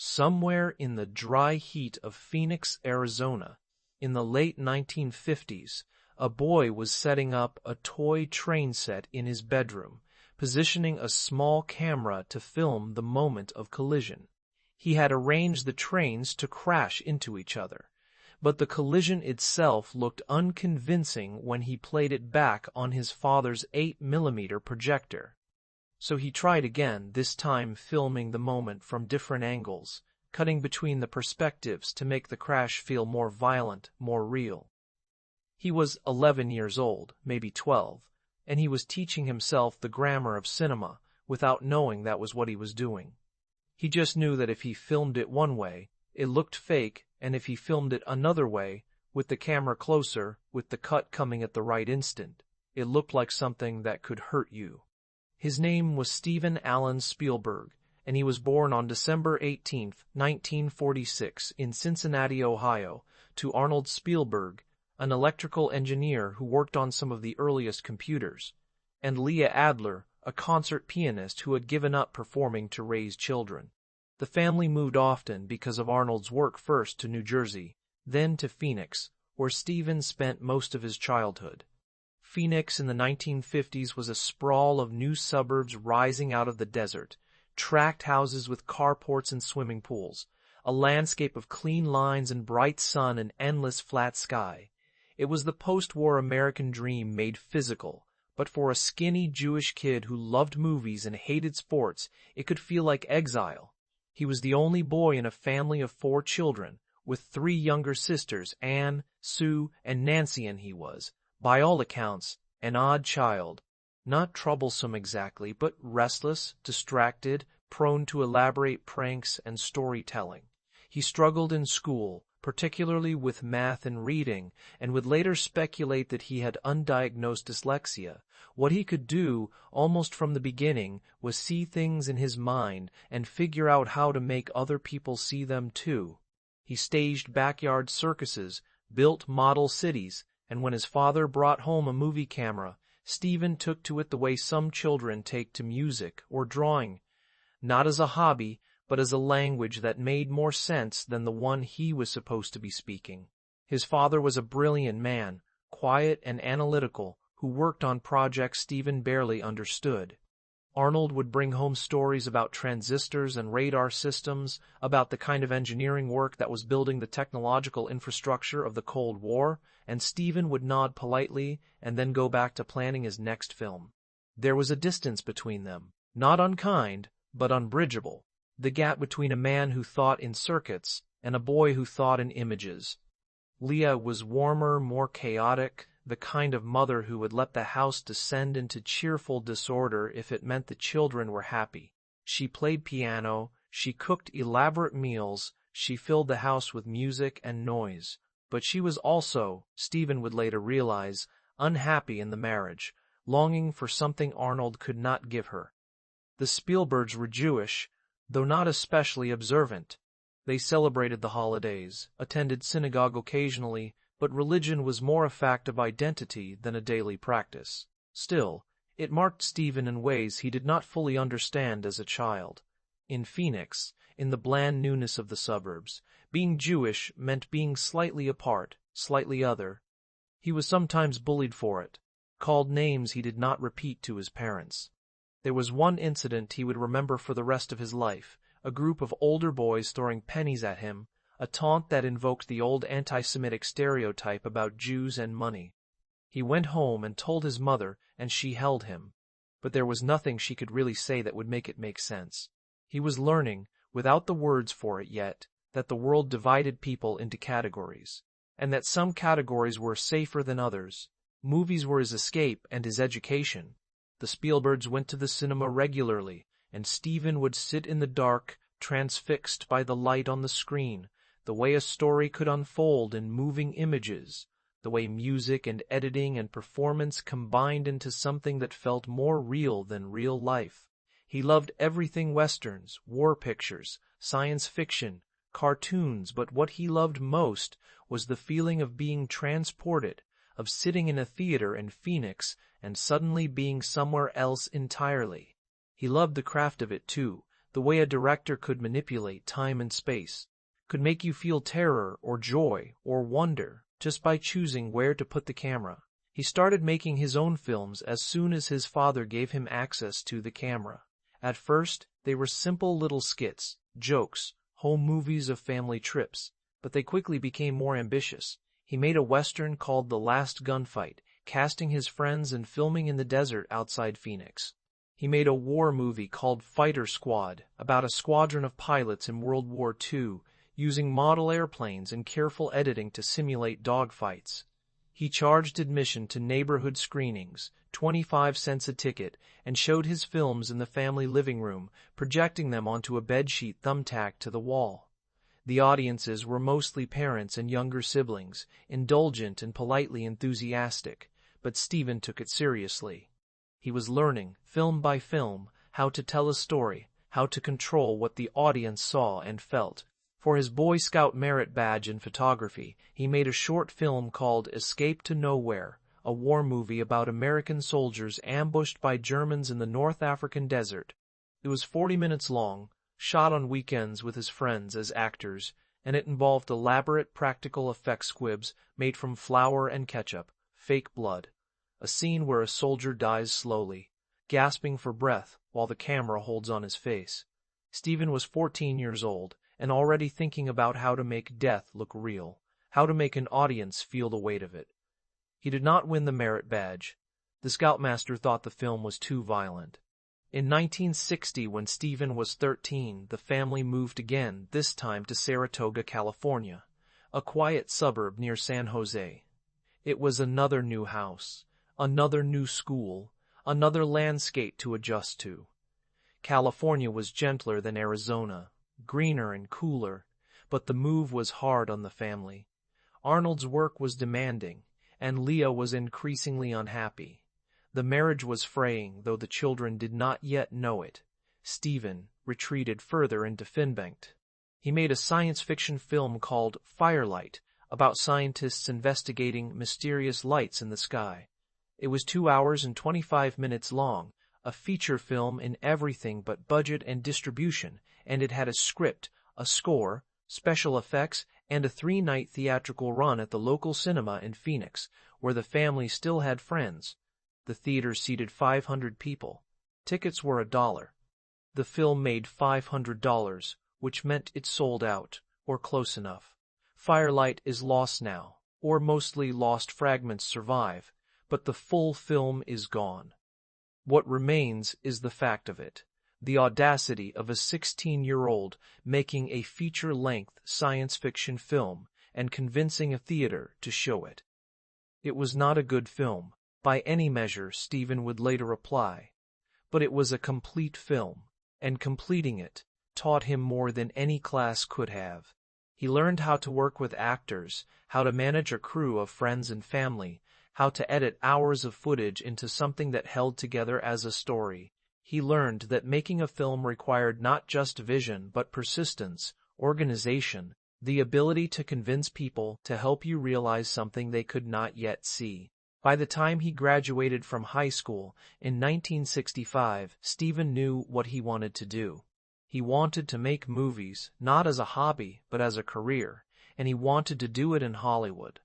Somewhere in the dry heat of Phoenix, Arizona, in the late 1950s, a boy was setting up a toy train set in his bedroom, positioning a small camera to film the moment of collision. He had arranged the trains to crash into each other, but the collision itself looked unconvincing when he played it back on his father's 8mm projector. So he tried again, this time filming the moment from different angles, cutting between the perspectives to make the crash feel more violent, more real. He was 11 years old, maybe 12, and he was teaching himself the grammar of cinema without knowing that was what he was doing. He just knew that if he filmed it one way, it looked fake, and if he filmed it another way, with the camera closer, with the cut coming at the right instant, it looked like something that could hurt you. His name was Steven Allen Spielberg, and he was born on December 18, 1946, in Cincinnati, Ohio, to Arnold Spielberg, an electrical engineer who worked on some of the earliest computers, and Leah Adler, a concert pianist who had given up performing to raise children. The family moved often because of Arnold's work, first to New Jersey, then to Phoenix, where Steven spent most of his childhood. Phoenix in the 1950s was a sprawl of new suburbs rising out of the desert, tract houses with carports and swimming pools, a landscape of clean lines and bright sun and endless flat sky. It was the post-war American dream made physical, but for a skinny Jewish kid who loved movies and hated sports, it could feel like exile. He was the only boy in a family of 4 children, with 3 younger sisters, Anne, Sue, and Nancy, and he was, by all accounts, an odd child. Not troublesome exactly, but restless, distracted, prone to elaborate pranks and storytelling. He struggled in school, particularly with math and reading, and would later speculate that he had undiagnosed dyslexia. What he could do, almost from the beginning, was see things in his mind and figure out how to make other people see them too. He staged backyard circuses, built model cities, and when his father brought home a movie camera, Steven took to it the way some children take to music or drawing, not as a hobby, but as a language that made more sense than the one he was supposed to be speaking. His father was a brilliant man, quiet and analytical, who worked on projects Steven barely understood. Arnold would bring home stories about transistors and radar systems, about the kind of engineering work that was building the technological infrastructure of the Cold War, and Steven would nod politely and then go back to planning his next film. There was a distance between them, not unkind, but unbridgeable, the gap between a man who thought in circuits and a boy who thought in images. Leah was warmer, more chaotic, the kind of mother who would let the house descend into cheerful disorder if it meant the children were happy. She played piano, she cooked elaborate meals, she filled the house with music and noise. But she was also, Steven would later realize, unhappy in the marriage, longing for something Arnold could not give her. The Spielbergs were Jewish, though not especially observant. They celebrated the holidays, attended synagogue occasionally, but religion was more a fact of identity than a daily practice. Still, it marked Steven in ways he did not fully understand as a child. In Phoenix, in the bland newness of the suburbs, being Jewish meant being slightly apart, slightly other. He was sometimes bullied for it, called names he did not repeat to his parents. There was one incident he would remember for the rest of his life, a group of older boys throwing pennies at him, a taunt that invoked the old anti-Semitic stereotype about Jews and money. He went home and told his mother, and she held him. But there was nothing she could really say that would make it make sense. He was learning, without the words for it yet, that the world divided people into categories, and that some categories were safer than others. Movies were his escape and his education. The Spielbergs went to the cinema regularly, and Steven would sit in the dark, transfixed by the light on the screen, the way a story could unfold in moving images, the way music and editing and performance combined into something that felt more real than real life. He loved everything westerns, war pictures, science fiction, cartoons, but what he loved most was the feeling of being transported, of sitting in a theater in Phoenix and suddenly being somewhere else entirely. He loved the craft of it too, the way a director could manipulate time and space, could make you feel terror or joy or wonder just by choosing where to put the camera. He started making his own films as soon as his father gave him access to the camera. At first, they were simple little skits, jokes, home movies of family trips, but they quickly became more ambitious. He made a western called The Last Gunfight, casting his friends and filming in the desert outside Phoenix. He made a war movie called Fighter Squad, about a squadron of pilots in World War II, using model airplanes and careful editing to simulate dogfights. He charged admission to neighborhood screenings, 25 cents a ticket, and showed his films in the family living room, projecting them onto a bedsheet thumbtacked to the wall. The audiences were mostly parents and younger siblings, indulgent and politely enthusiastic, but Steven took it seriously. He was learning, film by film, how to tell a story, how to control what the audience saw and felt. For his Boy Scout merit badge in photography, he made a short film called Escape to Nowhere, a war movie about American soldiers ambushed by Germans in the North African desert. It was 40 minutes long, shot on weekends with his friends as actors, and it involved elaborate practical effects squibs made from flour and ketchup, fake blood, a scene where a soldier dies slowly, gasping for breath while the camera holds on his face. Steven was 14 years old, and already thinking about how to make death look real, how to make an audience feel the weight of it. He did not win the merit badge. The Scoutmaster thought the film was too violent. In 1960, when Steven was 13, the family moved again, this time to Saratoga, California, a quiet suburb near San Jose. It was another new house, another new school, another landscape to adjust to. California was gentler than Arizona, greener and cooler, but the move was hard on the family. Arnold's work was demanding, and Leah was increasingly unhappy. The marriage was fraying, though the children did not yet know it. Steven retreated further into Finbengt. He made a science fiction film called Firelight, about scientists investigating mysterious lights in the sky. It was 2 hours and 25 minutes long, a feature film in everything but budget and distribution, and it had a script, a score, special effects, and a 3-night theatrical run at the local cinema in Phoenix, where the family still had friends. The theater seated 500 people. Tickets were $1. The film made $500, which meant it sold out, or close enough. Firelight is lost now, or mostly lost fragments survive, but the full film is gone. What remains is the fact of it, the audacity of a 16-year-old making a feature-length science fiction film and convincing a theater to show it. It was not a good film, by any measure, Steven would later reply, but it was a complete film, and completing it taught him more than any class could have. He learned how to work with actors, how to manage a crew of friends and family, how to edit hours of footage into something that held together as a story. He learned that making a film required not just vision but persistence, organization, the ability to convince people to help you realize something they could not yet see. By the time he graduated from high school in 1965, Steven knew what he wanted to do. He wanted to make movies, not as a hobby, but as a career, and he wanted to do it in Hollywood.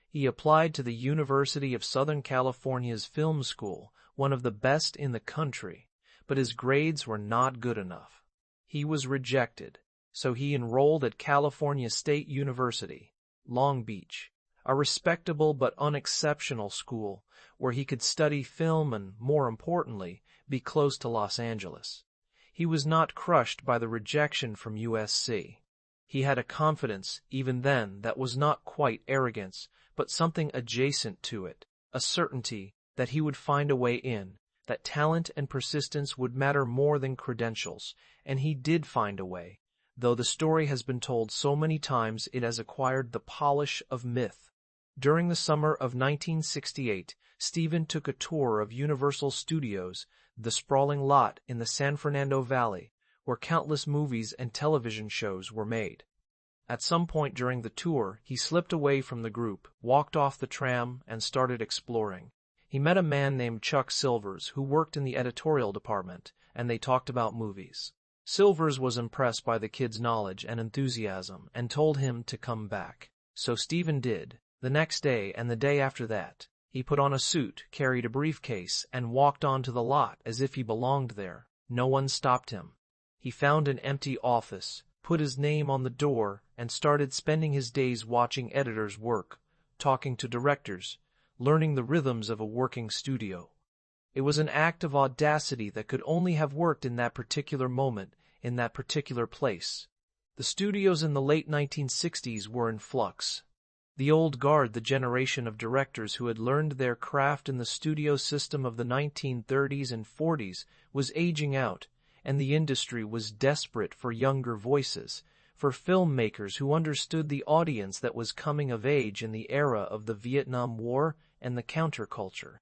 He applied to the University of Southern California's film school, one of the best in the country, but his grades were not good enough. He was rejected, so he enrolled at California State University, Long Beach, a respectable but unexceptional school where he could study film and, more importantly, be close to Los Angeles. He was not crushed by the rejection from USC. He had a confidence, even then, that was not quite arrogance, but something adjacent to it, a certainty that he would find a way in, that talent and persistence would matter more than credentials, and he did find a way, though the story has been told so many times it has acquired the polish of myth. During the summer of 1968, Steven took a tour of Universal Studios, the sprawling lot in the San Fernando Valley, where countless movies and television shows were made. At some point during the tour, he slipped away from the group, walked off the tram, and started exploring. He met a man named Chuck Silvers who worked in the editorial department, and they talked about movies. Silvers was impressed by the kid's knowledge and enthusiasm and told him to come back. So Steven did. The next day and the day after that, he put on a suit, carried a briefcase, and walked onto the lot as if he belonged there. No one stopped him. He found an empty office, put his name on the door, and started spending his days watching editors work, talking to directors, learning the rhythms of a working studio. It was an act of audacity that could only have worked in that particular moment, in that particular place. The studios in the late 1960s were in flux. The old guard, the generation of directors who had learned their craft in the studio system of the 1930s and 40s, was aging out, and the industry was desperate for younger voices, for filmmakers who understood the audience that was coming of age in the era of the Vietnam War and the counterculture.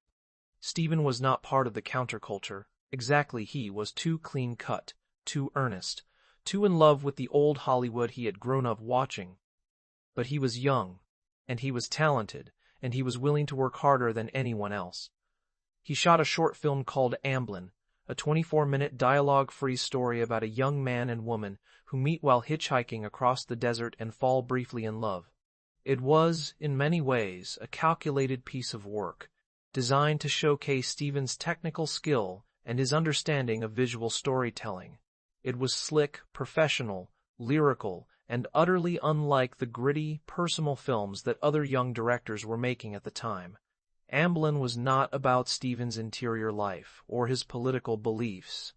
Steven was not part of the counterculture. Exactly, he was too clean-cut, too earnest, too in love with the old Hollywood he had grown up watching. But he was young, and he was talented, and he was willing to work harder than anyone else. He shot a short film called Amblin, a 24-minute dialogue-free story about a young man and woman who meet while hitchhiking across the desert and fall briefly in love. It was, in many ways, a calculated piece of work, designed to showcase Steven's technical skill and his understanding of visual storytelling. It was slick, professional, lyrical, and utterly unlike the gritty, personal films that other young directors were making at the time. Amblin was not about Steven's interior life or his political beliefs.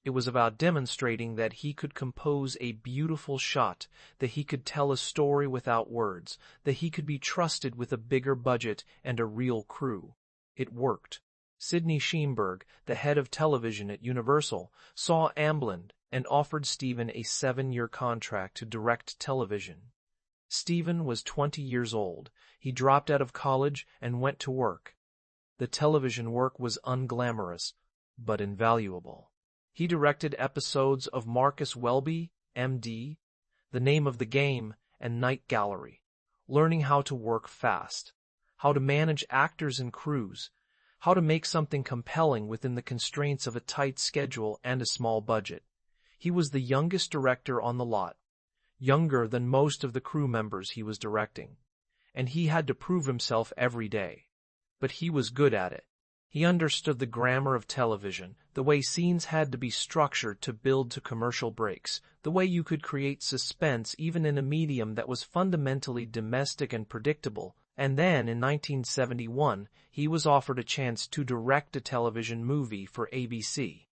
It was about demonstrating that he could compose a beautiful shot, that he could tell a story without words, that he could be trusted with a bigger budget and a real crew. It worked. Sidney Sheinberg, the head of television at Universal, saw Amblin and offered Steven a 7-year contract to direct television. Steven was 20 years old. He dropped out of college and went to work. The television work was unglamorous, but invaluable. He directed episodes of Marcus Welby, M.D., The Name of the Game, and Night Gallery, learning how to work fast, how to manage actors and crews, how to make something compelling within the constraints of a tight schedule and a small budget. He was the youngest director on the lot, younger than most of the crew members he was directing, and he had to prove himself every day. But he was good at it. He understood the grammar of television, the way scenes had to be structured to build to commercial breaks, the way you could create suspense even in a medium that was fundamentally domestic and predictable. And then, in 1971, he was offered a chance to direct a television movie for ABC.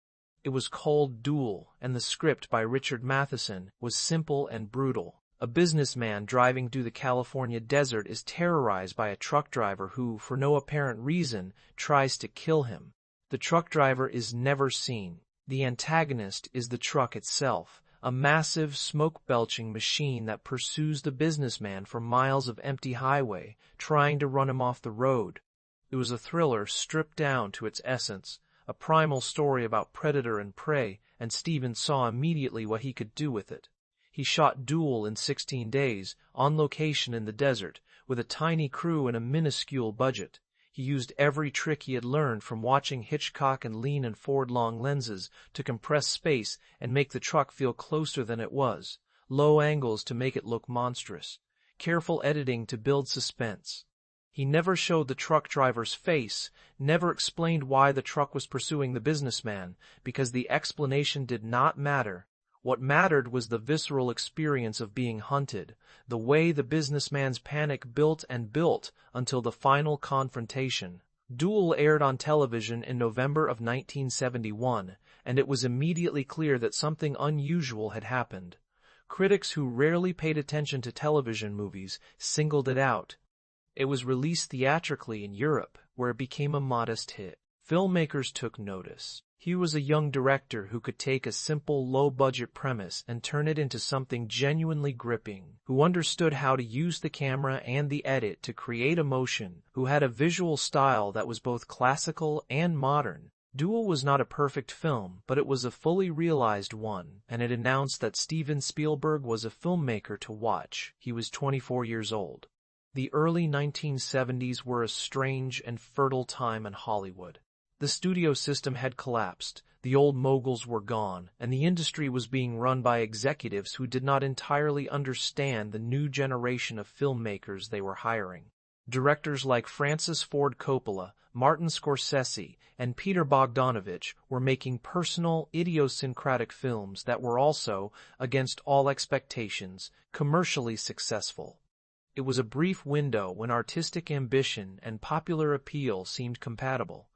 It was called Duel, and the script by Richard Matheson was simple and brutal. A businessman driving through the California desert is terrorized by a truck driver who, for no apparent reason, tries to kill him. The truck driver is never seen. The antagonist is the truck itself, a massive, smoke-belching machine that pursues the businessman for miles of empty highway, trying to run him off the road. It was a thriller stripped down to its essence, a primal story about predator and prey, and Steven saw immediately what he could do with it. He shot Duel in 16 days, on location in the desert, with a tiny crew and a minuscule budget. He used every trick he had learned from watching Hitchcock and lean and forward long lenses to compress space and make the truck feel closer than it was, low angles to make it look monstrous, careful editing to build suspense. He never showed the truck driver's face, never explained why the truck was pursuing the businessman, because the explanation did not matter. What mattered was the visceral experience of being hunted, the way the businessman's panic built and built until the final confrontation. Duel aired on television in November of 1971, and it was immediately clear that something unusual had happened. Critics who rarely paid attention to television movies singled it out. It was released theatrically in Europe, where it became a modest hit. Filmmakers took notice. He was a young director who could take a simple, low-budget premise and turn it into something genuinely gripping, who understood how to use the camera and the edit to create emotion, who had a visual style that was both classical and modern. Duel was not a perfect film, but it was a fully realized one, and it announced that Steven Spielberg was a filmmaker to watch. He was 24 years old. The early 1970s were a strange and fertile time in Hollywood. The studio system had collapsed, the old moguls were gone, and the industry was being run by executives who did not entirely understand the new generation of filmmakers they were hiring. Directors like Francis Ford Coppola, Martin Scorsese, and Peter Bogdanovich were making personal, idiosyncratic films that were also, against all expectations, commercially successful. It was a brief window when artistic ambition and popular appeal seemed compatible,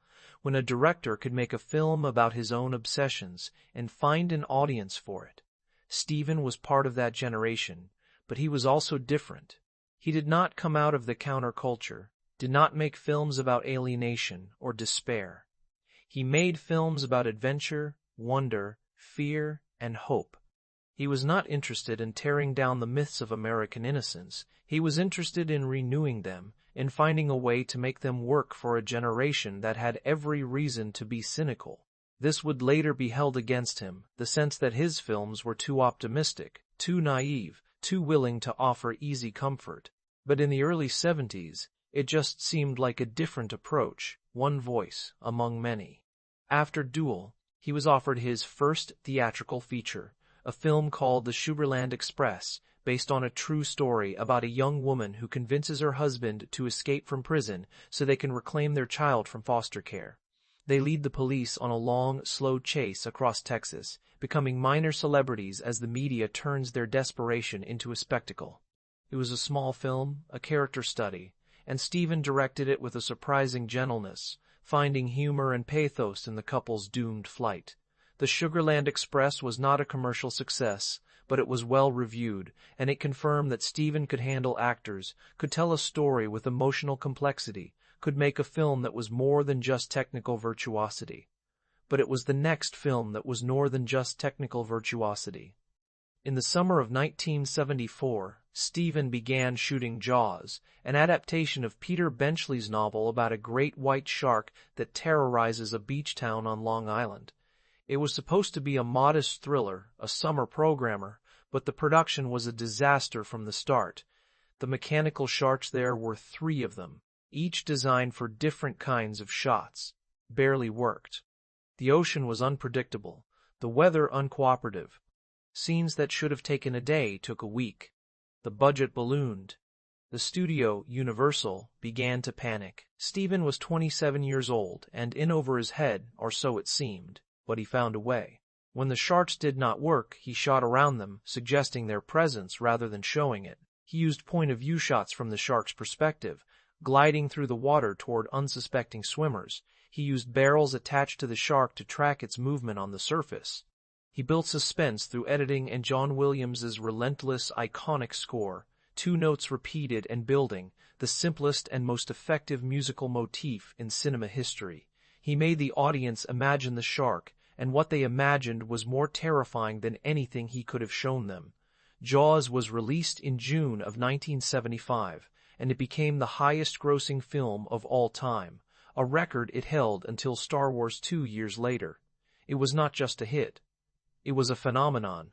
when a director could make a film about his own obsessions and find an audience for it. Steven was part of that generation, but he was also different. He did not come out of the counterculture, did not make films about alienation or despair. He made films about adventure, wonder, fear, and hope. He was not interested in tearing down the myths of American innocence. He was interested in renewing them, in finding a way to make them work for a generation that had every reason to be cynical. This would later be held against him, the sense that his films were too optimistic, too naive, too willing to offer easy comfort. But in the early 70s, it just seemed like a different approach, one voice among many. After Duel, he was offered his first theatrical feature, a film called The Sugarland Express, based on a true story about a young woman who convinces her husband to escape from prison so they can reclaim their child from foster care. They lead the police on a long, slow chase across Texas, becoming minor celebrities as the media turns their desperation into a spectacle. It was a small film, a character study, and Steven directed it with a surprising gentleness, finding humor and pathos in the couple's doomed flight. The Sugarland Express was not a commercial success, but it was well reviewed, and it confirmed that Steven could handle actors, could tell a story with emotional complexity, could make a film that was more than just technical virtuosity. But it was the next film that was more than just technical virtuosity. In the summer of 1974, Steven began shooting Jaws, an adaptation of Peter Benchley's novel about a great white shark that terrorizes a beach town on Long Island. It was supposed to be a modest thriller, a summer programmer, but the production was a disaster from the start. The mechanical sharks there were 3 of them, each designed for different kinds of shots. Barely worked. The ocean was unpredictable, the weather uncooperative. Scenes that should have taken a day took a week. The budget ballooned. The studio, Universal, began to panic. Steven was 27 years old and in over his head, or so it seemed. But he found a way. When the sharks did not work, he shot around them, suggesting their presence rather than showing it. He used point-of-view shots from the shark's perspective, gliding through the water toward unsuspecting swimmers. He used barrels attached to the shark to track its movement on the surface. He built suspense through editing and John Williams's relentless, iconic score, 2 notes repeated and building, the simplest and most effective musical motif in cinema history. He made the audience imagine the shark, and what they imagined was more terrifying than anything he could have shown them. Jaws was released in June of 1975, and it became the highest-grossing film of all time, a record it held until Star Wars 2 years later. It was not just a hit. It was a phenomenon.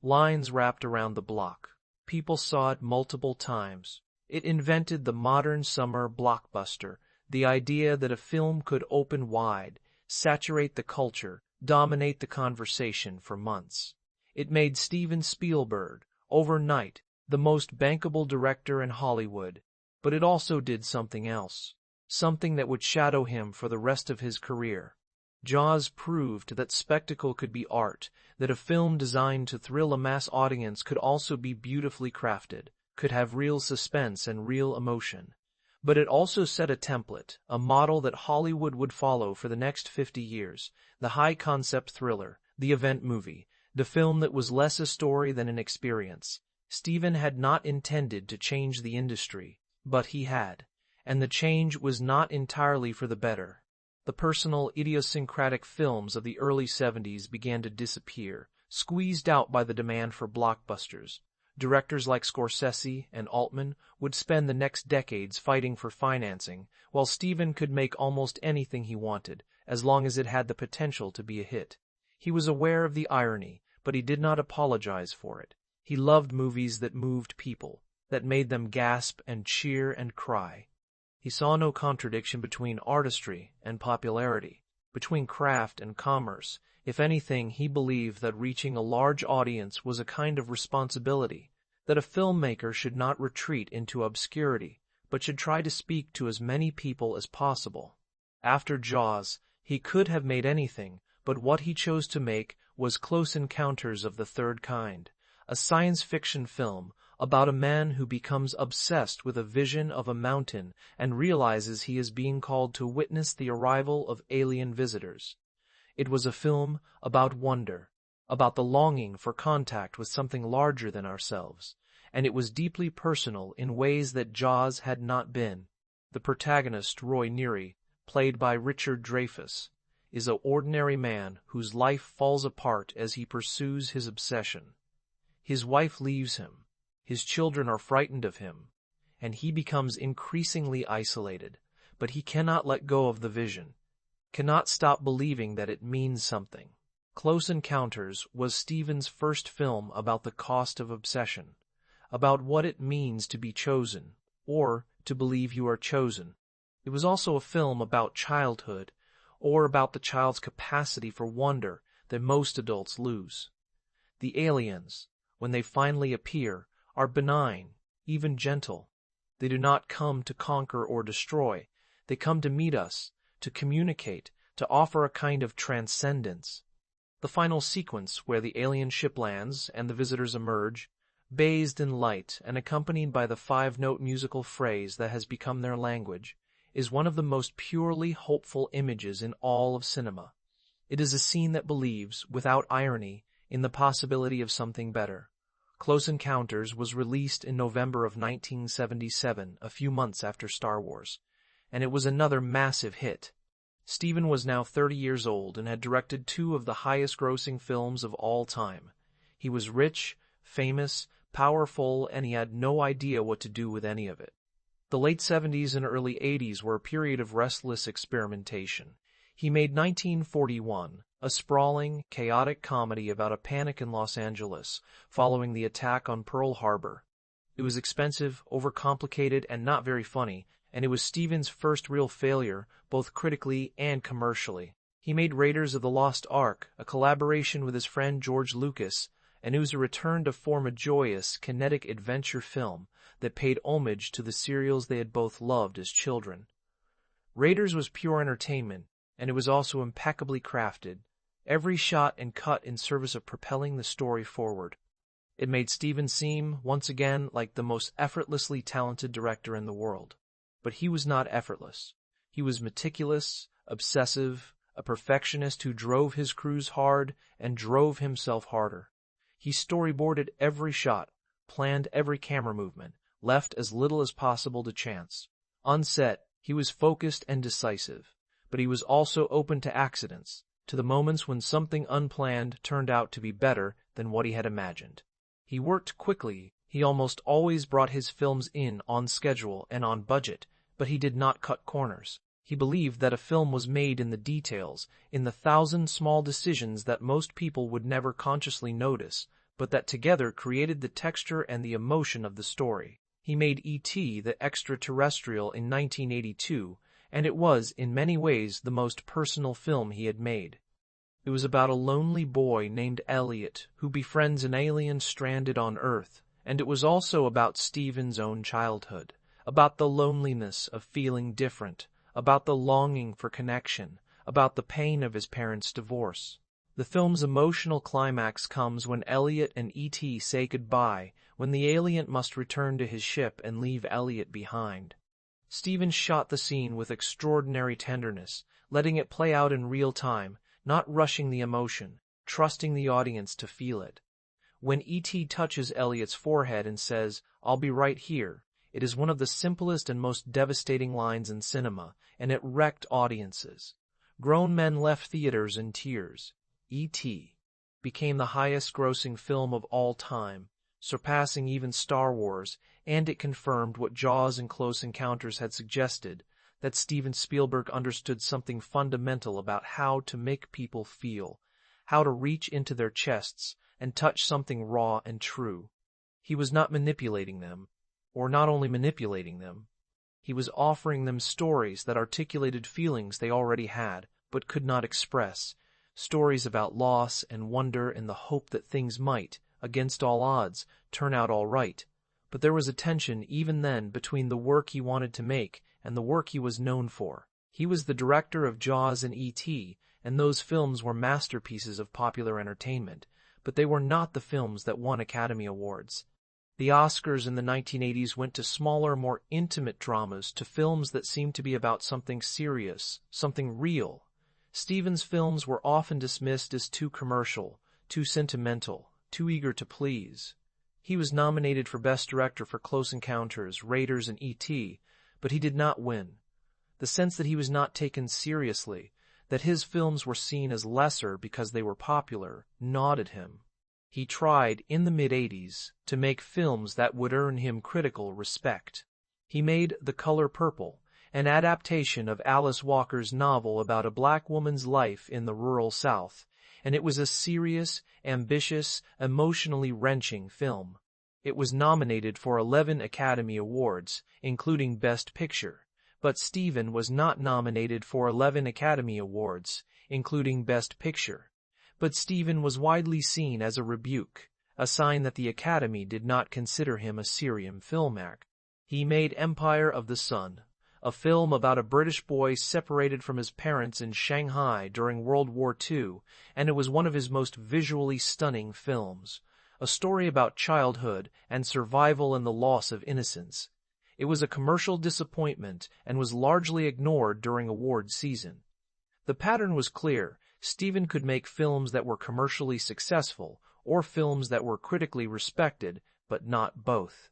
Lines wrapped around the block. People saw it multiple times. It invented the modern summer blockbuster, the idea that a film could open wide, saturate the culture, dominate the conversation for months. It made Steven Spielberg, overnight, the most bankable director in Hollywood. But it also did something else, something that would shadow him for the rest of his career. Jaws proved that spectacle could be art, that a film designed to thrill a mass audience could also be beautifully crafted, could have real suspense and real emotion. But it also set a template, a model that Hollywood would follow for the next 50 years, the high-concept thriller, the event movie, the film that was less a story than an experience. Steven had not intended to change the industry, but he had, and the change was not entirely for the better. The personal, idiosyncratic films of the early 70s began to disappear, squeezed out by the demand for blockbusters. Directors like Scorsese and Altman would spend the next decades fighting for financing, while Steven could make almost anything he wanted, as long as it had the potential to be a hit. He was aware of the irony, but he did not apologize for it. He loved movies that moved people, that made them gasp and cheer and cry. He saw no contradiction between artistry and popularity. between craft and commerce. If anything, he believed that reaching a large audience was a kind of responsibility, that a filmmaker should not retreat into obscurity, but should try to speak to as many people as possible. After Jaws, he could have made anything, but what he chose to make was Close Encounters of the Third Kind, a science fiction film about a man who becomes obsessed with a vision of a mountain and realizes he is being called to witness the arrival of alien visitors. It was a film about wonder, about the longing for contact with something larger than ourselves, and it was deeply personal in ways that Jaws had not been. The protagonist, Roy Neary, played by Richard Dreyfuss, is an ordinary man whose life falls apart as he pursues his obsession. His wife leaves him, his children are frightened of him, and he becomes increasingly isolated, but he cannot let go of the vision, cannot stop believing that it means something. Close Encounters was Steven's first film about the cost of obsession, about what it means to be chosen, or to believe you are chosen. It was also a film about childhood, or about the child's capacity for wonder that most adults lose. The aliens, when they finally appear, are benign, even gentle. They do not come to conquer or destroy. They come to meet us, to communicate, to offer a kind of transcendence. The final sequence, where the alien ship lands and the visitors emerge, bathed in light and accompanied by the five-note musical phrase that has become their language, is one of the most purely hopeful images in all of cinema. It is a scene that believes, without irony, in the possibility of something better. Close Encounters was released in November of 1977, a few months after Star Wars, and it was another massive hit. Steven was now 30 years old and had directed two of the highest-grossing films of all time. He was rich, famous, powerful, and he had no idea what to do with any of it. The late 70s and early 80s were a period of restless experimentation. He made 1941, a sprawling, chaotic comedy about a panic in Los Angeles following the attack on Pearl Harbor. It was expensive, overcomplicated, and not very funny, and it was Steven's first real failure, both critically and commercially. He made Raiders of the Lost Ark, a collaboration with his friend George Lucas, and it was a return to form, a joyous, kinetic adventure film that paid homage to the serials they had both loved as children. Raiders was pure entertainment, and it was also impeccably crafted, every shot and cut in service of propelling the story forward. It made Steven seem, once again, like the most effortlessly talented director in the world. But he was not effortless. He was meticulous, obsessive, a perfectionist who drove his crews hard and drove himself harder. He storyboarded every shot, planned every camera movement, left as little as possible to chance. On set, he was focused and decisive, but he was also open to accidents, to the moments when something unplanned turned out to be better than what he had imagined. He worked quickly. He almost always brought his films in on schedule and on budget, but he did not cut corners. He believed that a film was made in the details, in the thousand small decisions that most people would never consciously notice, but that together created the texture and the emotion of the story. He made E.T. the Extraterrestrial in 1982, and it was, in many ways, the most personal film he had made. It was about a lonely boy named Elliot who befriends an alien stranded on Earth, and it was also about Steven's own childhood, about the loneliness of feeling different, about the longing for connection, about the pain of his parents' divorce. The film's emotional climax comes when Elliot and E.T. say goodbye, when the alien must return to his ship and leave Elliot behind. Steven shot the scene with extraordinary tenderness, letting it play out in real time, not rushing the emotion, trusting the audience to feel it. When E.T. touches Elliot's forehead and says, "I'll be right here," it is one of the simplest and most devastating lines in cinema, and it wrecked audiences. Grown men left theaters in tears. E.T. became the highest-grossing film of all time, surpassing even Star Wars, and it confirmed what Jaws and Close Encounters had suggested, that Steven Spielberg understood something fundamental about how to make people feel, how to reach into their chests and touch something raw and true. He was not manipulating them, or not only manipulating them, he was offering them stories that articulated feelings they already had, but could not express, stories about loss and wonder and the hope that things might, against all odds, turn out all right. But there was a tension even then between the work he wanted to make and the work he was known for. He was the director of Jaws and E.T., and those films were masterpieces of popular entertainment, but they were not the films that won Academy Awards. The Oscars in the 1980s went to smaller, more intimate dramas, to films that seemed to be about something serious, something real. Steven's films were often dismissed as too commercial, too sentimental, too eager to please. He was nominated for Best Director for Close Encounters, Raiders, and E.T., but he did not win. The sense that he was not taken seriously, that his films were seen as lesser because they were popular, gnawed at him. He tried, in the mid-80s, to make films that would earn him critical respect. He made The Color Purple, an adaptation of Alice Walker's novel about a black woman's life in the rural South, and it was a serious, ambitious, emotionally wrenching film. It was nominated for 11 Academy Awards, including Best Picture, but Steven was not nominated for 11 Academy Awards, including Best Picture. But Steven was widely seen as a rebuke, a sign that the Academy did not consider him a serious filmmaker. He made Empire of the Sun, a film about a British boy separated from his parents in Shanghai during World War II, and it was one of his most visually stunning films, a story about childhood and survival and the loss of innocence. It was a commercial disappointment and was largely ignored during award season. The pattern was clear. Steven could make films that were commercially successful or films that were critically respected, but not both.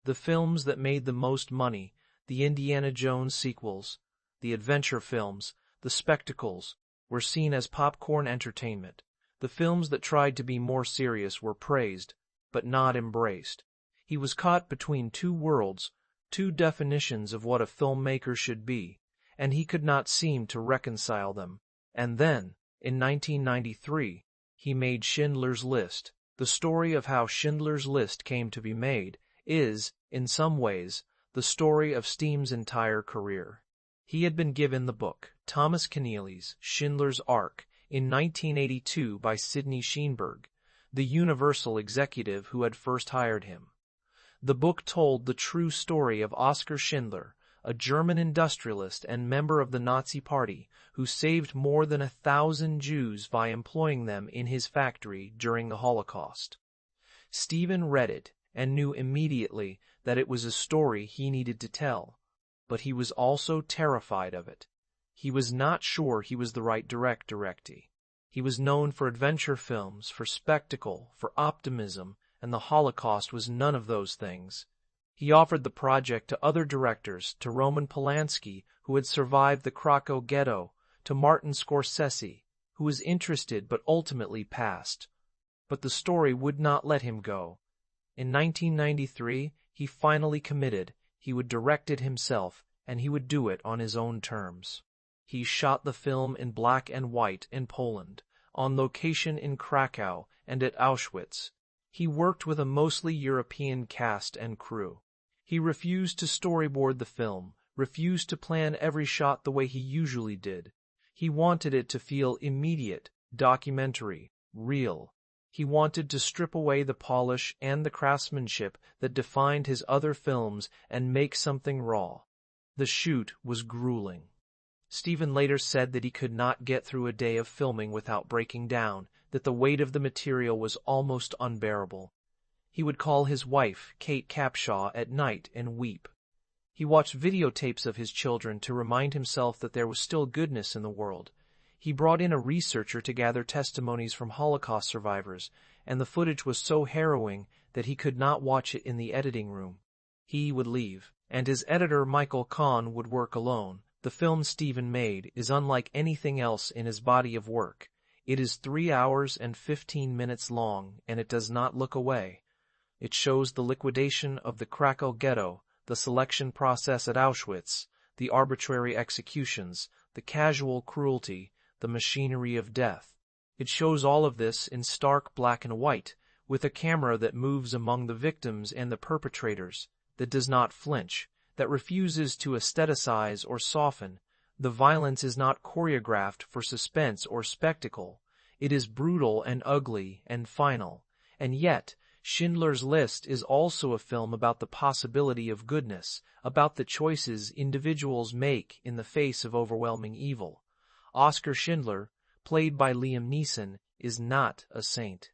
The films that made the most money, the Indiana Jones sequels, the adventure films, the spectacles, were seen as popcorn entertainment. The films that tried to be more serious were praised, but not embraced. He was caught between two worlds, two definitions of what a filmmaker should be, and he could not seem to reconcile them. And then, in 1993, he made Schindler's List. The story of how Schindler's List came to be made is, in some ways, the story of Steven's entire career. He had been given the book, Thomas Keneally's Schindler's Ark, in 1982 by Sidney Sheinberg, the Universal executive who had first hired him. The book told the true story of Oskar Schindler, a German industrialist and member of the Nazi Party who saved more than 1,000 Jews by employing them in his factory during the Holocaust. Steven read it and knew immediately that it was a story he needed to tell, but he was also terrified of it. He was not sure he was the right director. He was known for adventure films, for spectacle, for optimism, and the Holocaust was none of those things. He offered the project to other directors, to Roman Polanski, who had survived the Krakow ghetto, to Martin Scorsese, who was interested but ultimately passed. But the story would not let him go. In 1993, he finally committed. He would direct it himself, and he would do it on his own terms. He shot the film in black and white in Poland, on location in Krakow and at Auschwitz. He worked with a mostly European cast and crew. He refused to storyboard the film, refused to plan every shot the way he usually did. He wanted it to feel immediate, documentary, real. He wanted to strip away the polish and the craftsmanship that defined his other films and make something raw. The shoot was grueling. Steven later said that he could not get through a day of filming without breaking down, that the weight of the material was almost unbearable. He would call his wife, Kate Capshaw, at night and weep. He watched videotapes of his children to remind himself that there was still goodness in the world. He brought in a researcher to gather testimonies from Holocaust survivors, and the footage was so harrowing that he could not watch it in the editing room. He would leave, and his editor Michael Kahn would work alone. The film Steven made is unlike anything else in his body of work. It is 3 hours and 15 minutes long, and it does not look away. It shows the liquidation of the Krakow ghetto, the selection process at Auschwitz, the arbitrary executions, the casual cruelty, the machinery of death. It shows all of this in stark black and white, with a camera that moves among the victims and the perpetrators, that does not flinch, that refuses to aestheticize or soften, The violence is not choreographed for suspense or spectacle. It is brutal and ugly and final. And yet, Schindler's List is also a film about the possibility of goodness, about the choices individuals make in the face of overwhelming evil. Oskar Schindler, played by Liam Neeson, is not a saint.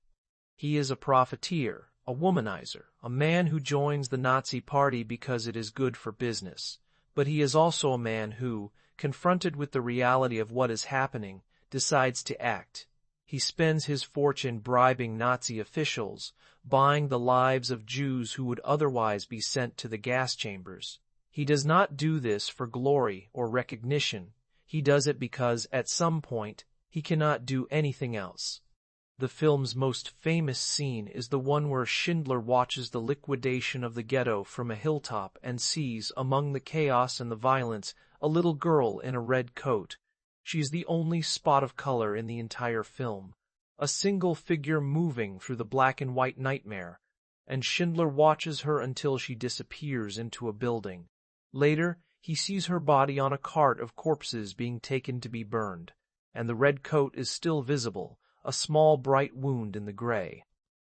He is a profiteer, a womanizer, a man who joins the Nazi Party because it is good for business. But he is also a man who, confronted with the reality of what is happening, decides to act. He spends his fortune bribing Nazi officials, buying the lives of Jews who would otherwise be sent to the gas chambers. He does not do this for glory or recognition. He does it because, at some point, he cannot do anything else. The film's most famous scene is the one where Schindler watches the liquidation of the ghetto from a hilltop and sees, among the chaos and the violence, a little girl in a red coat. She is the only spot of color in the entire film, a single figure moving through the black and white nightmare, and Schindler watches her until she disappears into a building. Later, he sees her body on a cart of corpses being taken to be burned, and the red coat is still visible, a small bright wound in the gray.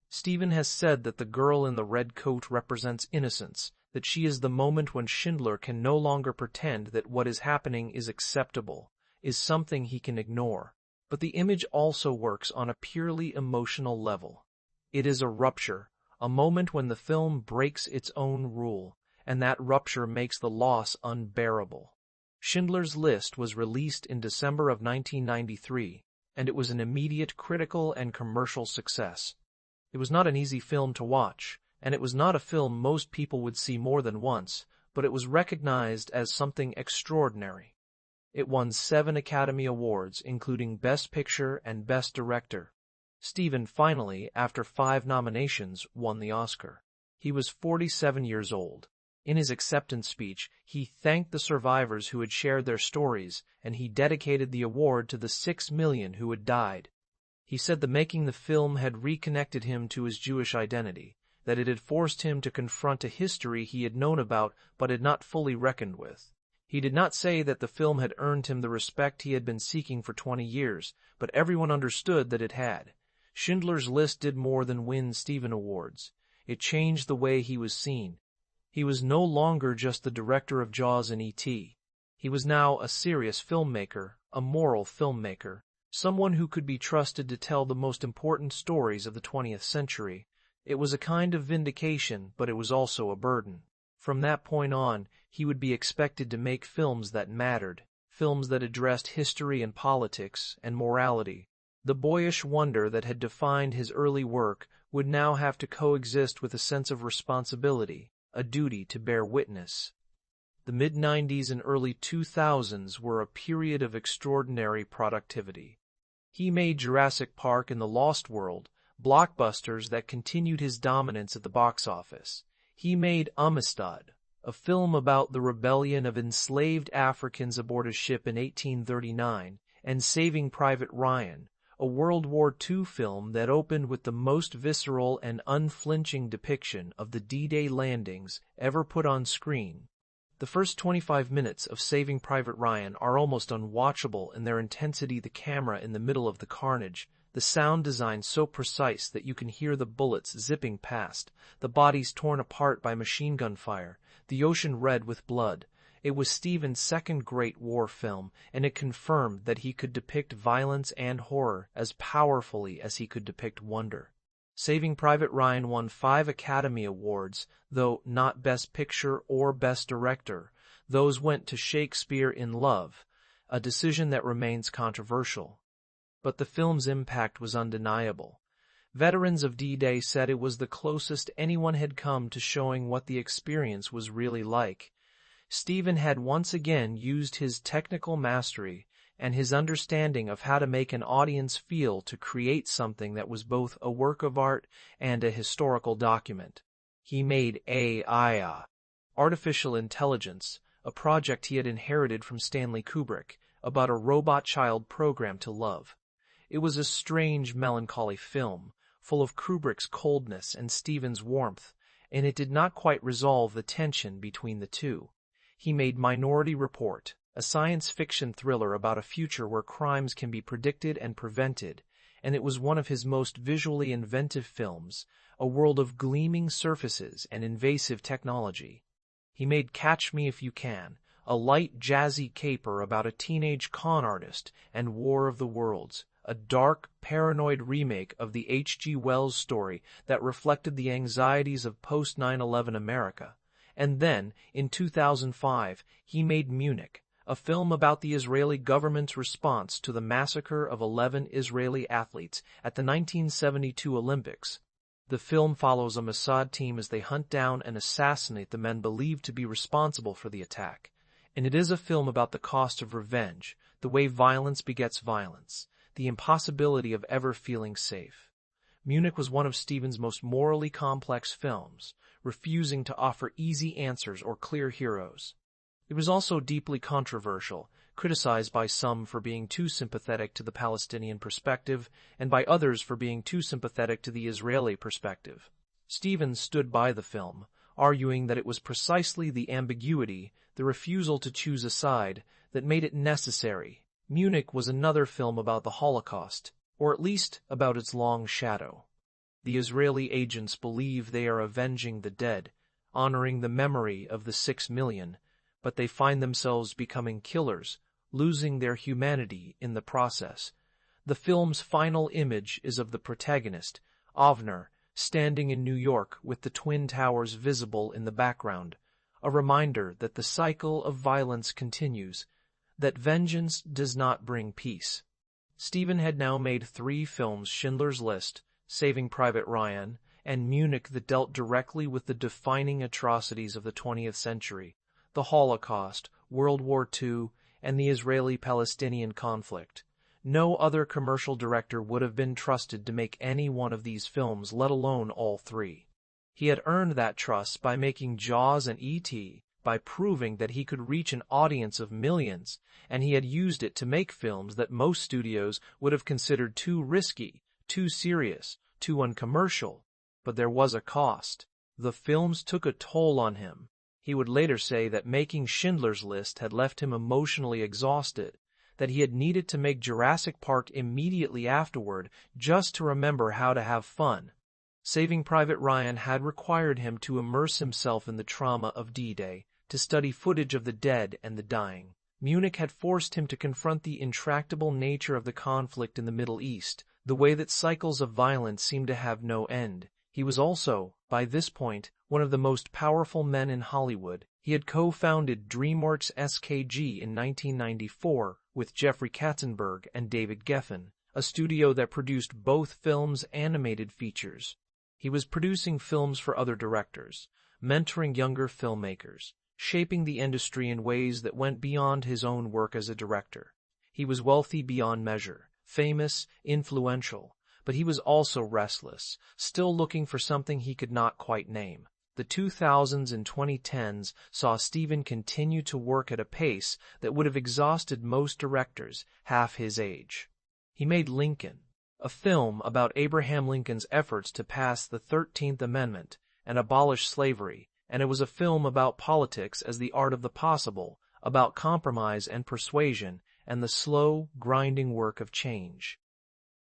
Steven has said that the girl in the red coat represents innocence, that she is the moment when Schindler can no longer pretend that what is happening is acceptable, is something he can ignore. But the image also works on a purely emotional level. It is a rupture, a moment when the film breaks its own rule, and that rupture makes the loss unbearable. Schindler's List was released in December of 1993, and it was an immediate critical and commercial success. It was not an easy film to watch, and it was not a film most people would see more than once, but it was recognized as something extraordinary. It won 7 Academy Awards, including Best Picture and Best Director. Steven finally, after 5 nominations, won the Oscar. He was 47 years old. In his acceptance speech, he thanked the survivors who had shared their stories, and he dedicated the award to the 6 million who had died. He said that making the film had reconnected him to his Jewish identity, that it had forced him to confront a history he had known about but had not fully reckoned with. He did not say that the film had earned him the respect he had been seeking for 20 years, but everyone understood that it had. Schindler's List did more than win Steven Awards. It changed the way he was seen. He was no longer just the director of Jaws and E.T. He was now a serious filmmaker, a moral filmmaker, someone who could be trusted to tell the most important stories of the 20th century. It was a kind of vindication, but it was also a burden. From that point on, he would be expected to make films that mattered, films that addressed history and politics and morality. The boyish wonder that had defined his early work would now have to coexist with a sense of responsibility, a duty to bear witness. The mid-90s and early 2000s were a period of extraordinary productivity. He made Jurassic Park and The Lost World, blockbusters that continued his dominance at the box office. He made Amistad, a film about the rebellion of enslaved Africans aboard a ship in 1839, and Saving Private Ryan, a World War II film that opened with the most visceral and unflinching depiction of the D-Day landings ever put on screen. The first 25 minutes of Saving Private Ryan are almost unwatchable in their intensity, the camera in the middle of the carnage, the sound design so precise that you can hear the bullets zipping past, the bodies torn apart by machine gun fire, the ocean red with blood. It was Steven's second great war film, and it confirmed that he could depict violence and horror as powerfully as he could depict wonder. Saving Private Ryan won 5 Academy Awards, though not Best Picture or Best Director. Those went to Shakespeare in Love, a decision that remains controversial. But the film's impact was undeniable. Veterans of D-Day said it was the closest anyone had come to showing what the experience was really like. Steven had once again used his technical mastery and his understanding of how to make an audience feel to create something that was both a work of art and a historical document. He made AI, artificial intelligence, a project he had inherited from Stanley Kubrick, about a robot child programmed to love. It was a strange, melancholy film, full of Kubrick's coldness and Steven's warmth, and it did not quite resolve the tension between the two. He made Minority Report, a science fiction thriller about a future where crimes can be predicted and prevented, and it was one of his most visually inventive films, a world of gleaming surfaces and invasive technology. He made Catch Me If You Can, a light, jazzy caper about a teenage con artist, and War of the Worlds, a dark, paranoid remake of the H.G. Wells story that reflected the anxieties of post-9/11 America. And then, in 2005, he made Munich, a film about the Israeli government's response to the massacre of 11 Israeli athletes at the 1972 Olympics. The film follows a Mossad team as they hunt down and assassinate the men believed to be responsible for the attack. And it is a film about the cost of revenge, the way violence begets violence, the impossibility of ever feeling safe. Munich was one of Steven's most morally complex films, refusing to offer easy answers or clear heroes. It was also deeply controversial, criticized by some for being too sympathetic to the Palestinian perspective and by others for being too sympathetic to the Israeli perspective. Steven stood by the film, arguing that it was precisely the ambiguity, the refusal to choose a side, that made it necessary. Munich was another film about the Holocaust, or at least about its long shadow. The Israeli agents believe they are avenging the dead, honoring the memory of the 6 million, but they find themselves becoming killers, losing their humanity in the process. The film's final image is of the protagonist, Avner, standing in New York with the Twin Towers visible in the background, a reminder that the cycle of violence continues, that vengeance does not bring peace. Steven had now made 3 films: Schindler's List, Saving Private Ryan, and Munich, that dealt directly with the defining atrocities of the 20th century, the Holocaust, World War II, and the Israeli-Palestinian conflict. No other commercial director would have been trusted to make any one of these films, let alone all 3. He had earned that trust by making Jaws and E.T., by proving that he could reach an audience of millions, and he had used it to make films that most studios would have considered too risky, too serious, too uncommercial. But there was a cost. The films took a toll on him. He would later say that making Schindler's List had left him emotionally exhausted, that he had needed to make Jurassic Park immediately afterward just to remember how to have fun. Saving Private Ryan had required him to immerse himself in the trauma of D-Day, to study footage of the dead and the dying. Munich had forced him to confront the intractable nature of the conflict in the Middle East, the way that cycles of violence seemed to have no end. He was also, by this point, one of the most powerful men in Hollywood. He had co-founded DreamWorks SKG in 1994 with Jeffrey Katzenberg and David Geffen, a studio that produced both films and animated features. He was producing films for other directors, mentoring younger filmmakers, shaping the industry in ways that went beyond his own work as a director. He was wealthy beyond measure, famous, influential, but he was also restless, still looking for something he could not quite name. The 2000s and 2010s saw Steven continue to work at a pace that would have exhausted most directors half his age. He made Lincoln, a film about Abraham Lincoln's efforts to pass the 13th Amendment and abolish slavery, and it was a film about politics as the art of the possible, about compromise and persuasion, and the slow, grinding work of change.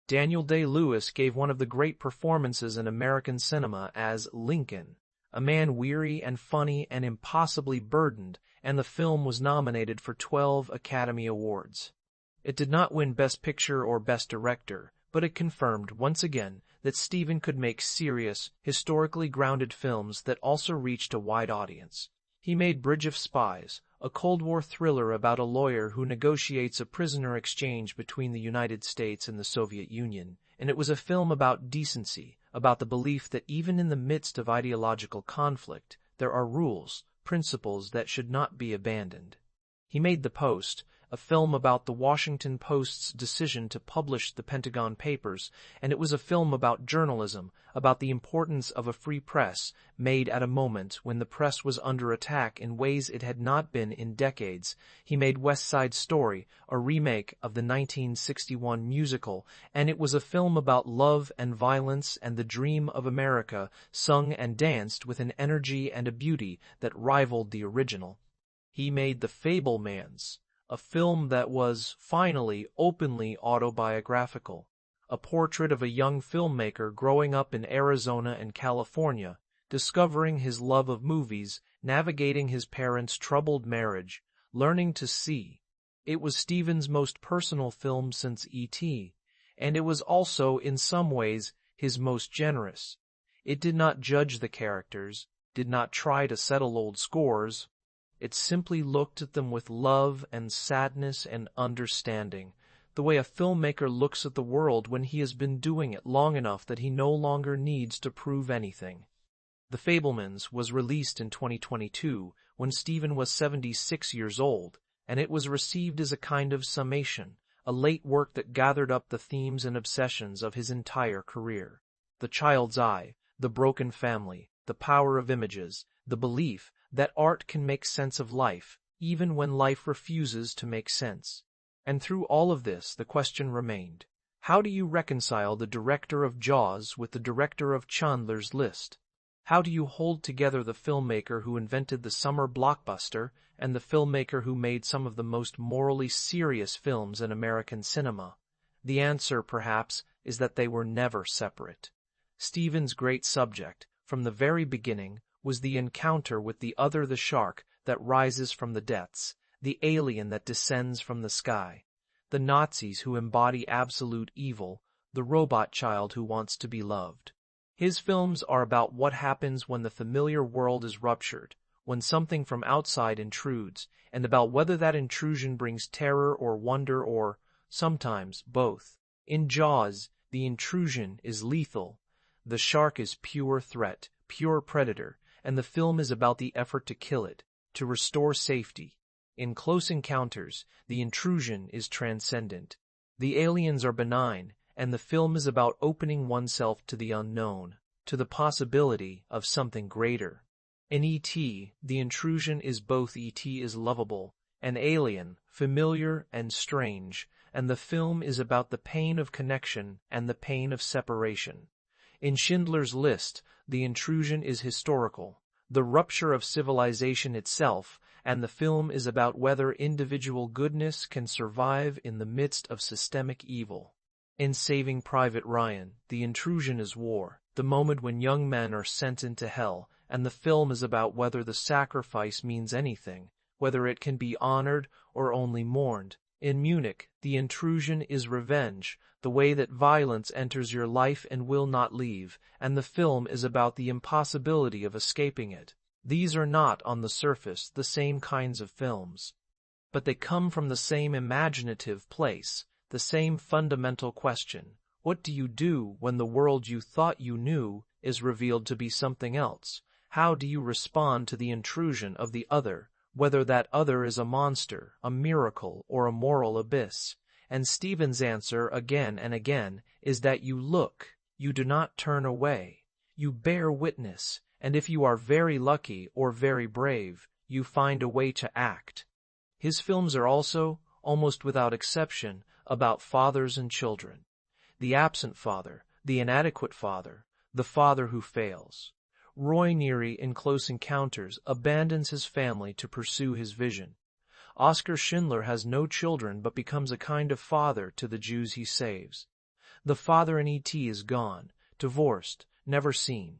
Daniel Day-Lewis gave one of the great performances in American cinema as Lincoln, a man weary and funny and impossibly burdened, and the film was nominated for 12 Academy Awards. It did not win Best Picture or Best Director, but it confirmed once again that Steven could make serious, historically grounded films that also reached a wide audience. He made Bridge of Spies, a Cold War thriller about a lawyer who negotiates a prisoner exchange between the United States and the Soviet Union, and it was a film about decency, about the belief that even in the midst of ideological conflict, there are rules, principles that should not be abandoned. He made The Post, a film about the Washington Post's decision to publish the Pentagon Papers, and it was a film about journalism, about the importance of a free press, made at a moment when the press was under attack in ways it had not been in decades. He made West Side Story, a remake of the 1961 musical, and it was a film about love and violence and the dream of America, sung and danced with an energy and a beauty that rivaled the original. He made The Fabelmans, a film that was, finally, openly autobiographical. A portrait of a young filmmaker growing up in Arizona and California, discovering his love of movies, navigating his parents' troubled marriage, learning to see. It was Steven's most personal film since E.T., and it was also, in some ways, his most generous. It did not judge the characters, did not try to settle old scores. It simply looked at them with love and sadness and understanding, the way a filmmaker looks at the world when he has been doing it long enough that he no longer needs to prove anything. The Fabelmans was released in 2022 when Steven was 76 years old, and it was received as a kind of summation, a late work that gathered up the themes and obsessions of his entire career. The child's eye, the broken family, the power of images, the belief that art can make sense of life, even when life refuses to make sense. And through all of this, the question remained, how do you reconcile the director of Jaws with the director of Schindler's List? How do you hold together the filmmaker who invented the summer blockbuster and the filmmaker who made some of the most morally serious films in American cinema? The answer, perhaps, is that they were never separate. Steven's great subject, from the very beginning, was the encounter with the other, the shark that rises from the depths, the alien that descends from the sky, the Nazis who embody absolute evil, the robot child who wants to be loved. His films are about what happens when the familiar world is ruptured, when something from outside intrudes, and about whether that intrusion brings terror or wonder or, sometimes, both. In Jaws, the intrusion is lethal. The shark is pure threat, pure predator, and the film is about the effort to kill it, to restore safety. In Close Encounters, the intrusion is transcendent. The aliens are benign, and the film is about opening oneself to the unknown, to the possibility of something greater. In E.T., the intrusion is both. E.T. is lovable, an alien, familiar and strange, and the film is about the pain of connection and the pain of separation. In Schindler's List, the intrusion is historical, the rupture of civilization itself, and the film is about whether individual goodness can survive in the midst of systemic evil. In Saving Private Ryan, the intrusion is war, the moment when young men are sent into hell, and the film is about whether the sacrifice means anything, whether it can be honored or only mourned. In Munich, the intrusion is revenge, the way that violence enters your life and will not leave, and the film is about the impossibility of escaping it. These are not, on the surface, the same kinds of films, but they come from the same imaginative place, the same fundamental question. What do you do when the world you thought you knew is revealed to be something else? How do you respond to the intrusion of the other, whether that other is a monster, a miracle, or a moral abyss? And Steven's answer, again and again, is that you look, you do not turn away, you bear witness, and if you are very lucky or very brave, you find a way to act. His films are also, almost without exception, about fathers and children. The absent father, the inadequate father, the father who fails. Roy Neary in Close Encounters abandons his family to pursue his vision. Oskar Schindler has no children but becomes a kind of father to the Jews he saves. The father in E.T. is gone, divorced, never seen.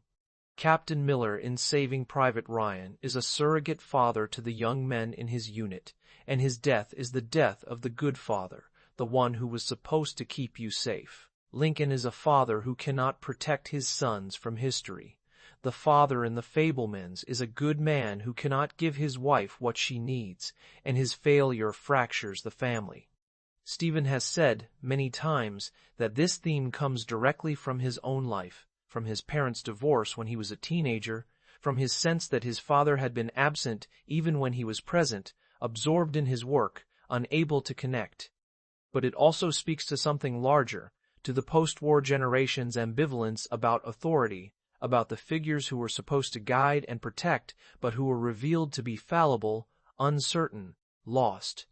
Captain Miller in Saving Private Ryan is a surrogate father to the young men in his unit, and his death is the death of the good father, the one who was supposed to keep you safe. Lincoln is a father who cannot protect his sons from history. The father in The Fabelmans is a good man who cannot give his wife what she needs, and his failure fractures the family. Steven has said many times that this theme comes directly from his own life, from his parents' divorce when he was a teenager, from his sense that his father had been absent even when he was present, absorbed in his work, unable to connect. But it also speaks to something larger, to the post-war generation's ambivalence about authority, about the figures who were supposed to guide and protect, but who were revealed to be fallible, uncertain, lost.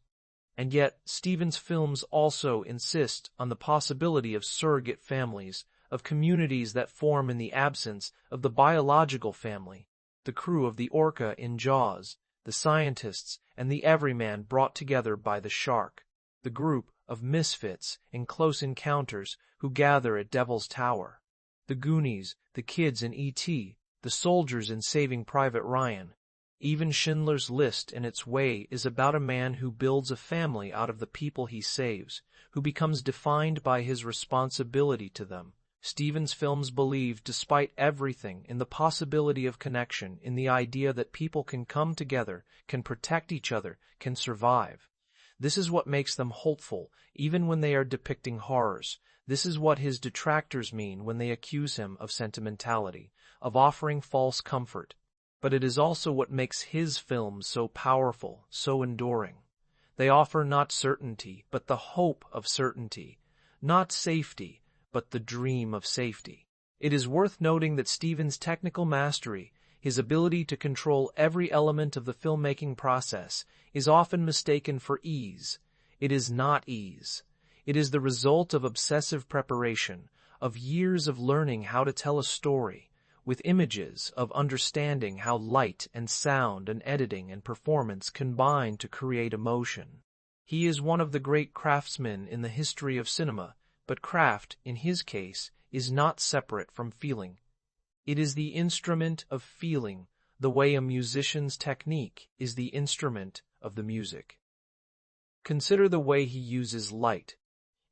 And yet, Steven's films also insist on the possibility of surrogate families, of communities that form in the absence of the biological family. The crew of the Orca in Jaws, the scientists, and the everyman brought together by the shark, the group of misfits in Close Encounters who gather at Devil's Tower, the Goonies, the kids in E.T., the soldiers in Saving Private Ryan. Even Schindler's List in its way is about a man who builds a family out of the people he saves, who becomes defined by his responsibility to them. Steven's films believe, despite everything, in the possibility of connection, in the idea that people can come together, can protect each other, can survive. This is what makes them hopeful, even when they are depicting horrors. This is what his detractors mean when they accuse him of sentimentality, of offering false comfort. But it is also what makes his films so powerful, so enduring. They offer not certainty, but the hope of certainty, not safety, but the dream of safety. It is worth noting that Steven's technical mastery, his ability to control every element of the filmmaking process, is often mistaken for ease. It is not ease. It is the result of obsessive preparation, of years of learning how to tell a story, with images, of understanding how light and sound and editing and performance combine to create emotion. He is one of the great craftsmen in the history of cinema, but craft, in his case, is not separate from feeling. It is the instrument of feeling, the way a musician's technique is the instrument of the music. Consider the way he uses light.